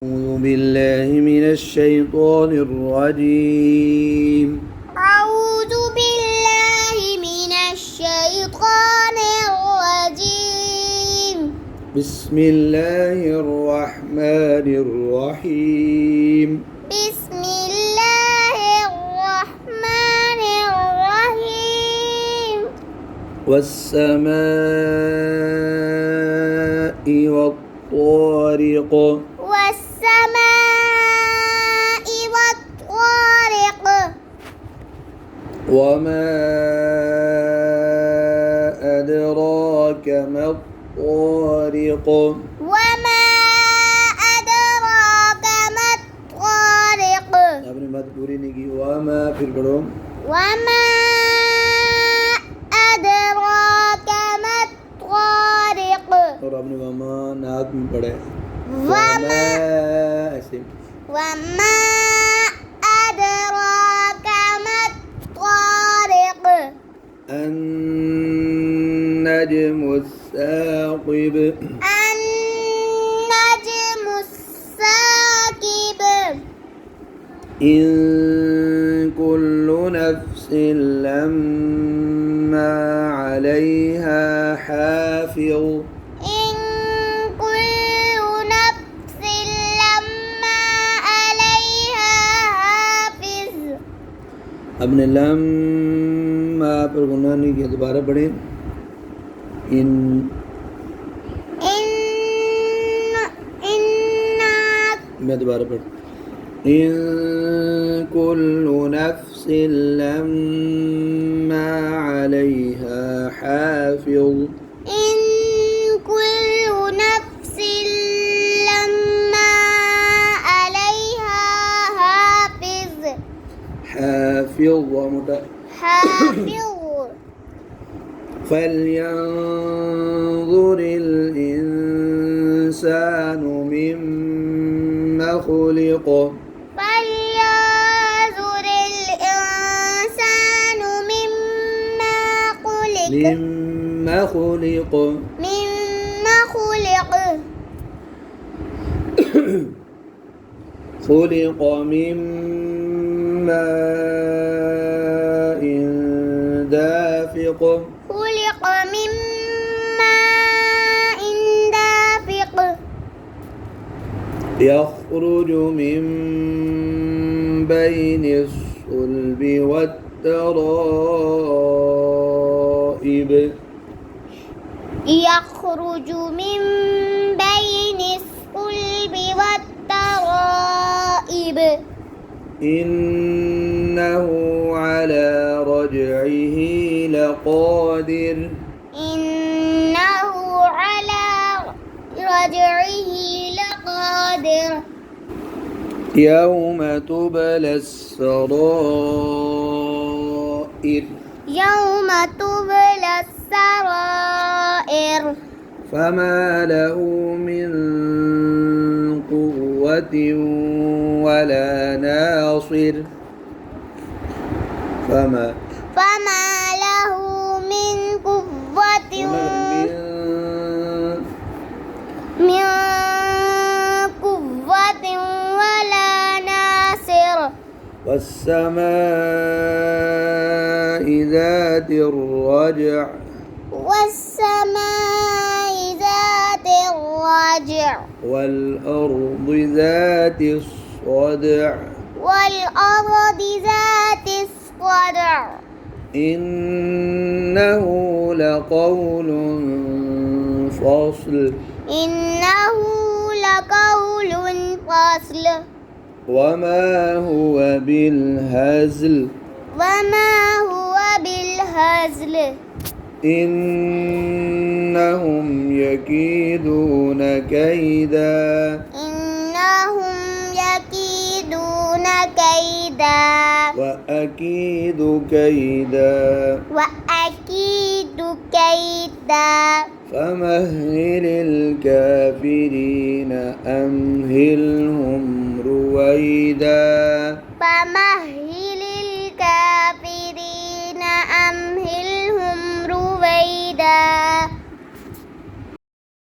أعوذ بالله من الشيطان الرجيم. أعوذ بالله من الشيطان الرجيم. بسم الله الرحمن الرحيم. بسم الله الرحمن الرحيم. والسماء والطارق. والسماء والطارق. وما أدراك ما الطارق. وما أدراك ما الطارق. आपने बात पूरी नहीं की. वमा फिर पढ़ो. وما أدراك ما الطارق. और आपने वमा नाक में पढ़ा है. वमा ऐसे. وما أدراك ما الطارق. النجم الثاقب. النجم الثاقب. إن كل نفس لما عليها حافظ. إن كل نفس لما عليها حافظ. अपने लम्मा पर गुनाह नहीं किया. दोबारा पढ़ें. इन मैं दोबारा पढ़. इन कुल्लु नफ्सिन लम्मा अलैहा हाफिज़. إن كل نفس لما عليها حافظ. حافظ ومتى. حافظ. فلينظر الإنسان مما خلق. فلينظر الإنسان مما خلق. مما خلق. مما خلق. خلق من ماء دافق. خلق من ماء دافق. يخرج من بين الصلب والترائب. يخرج من بين الصلب والترائب. إنه على رجعه لقادر. إنه على رجعه لقادر. يوم تبلى السرائر. يوم تبلى السرائر. فما له من قوة ولا ناصر. فما له من قوة من قوة ولا ناصر. والسماء ذات الرجع. والسماء ذات الرجع. والأرض ذات الصدع. والأرض ذات الصدع. إنه لقول فصل. إنه لقول فصل. وما هو بالهزل. وما هو بالهزل. إنهم يكيدون كيدا. إنهم يكيدون كيدا. وأكيد كيدا. وأكيد كيدا. فمهل الكافرين أمهلهم رويدا.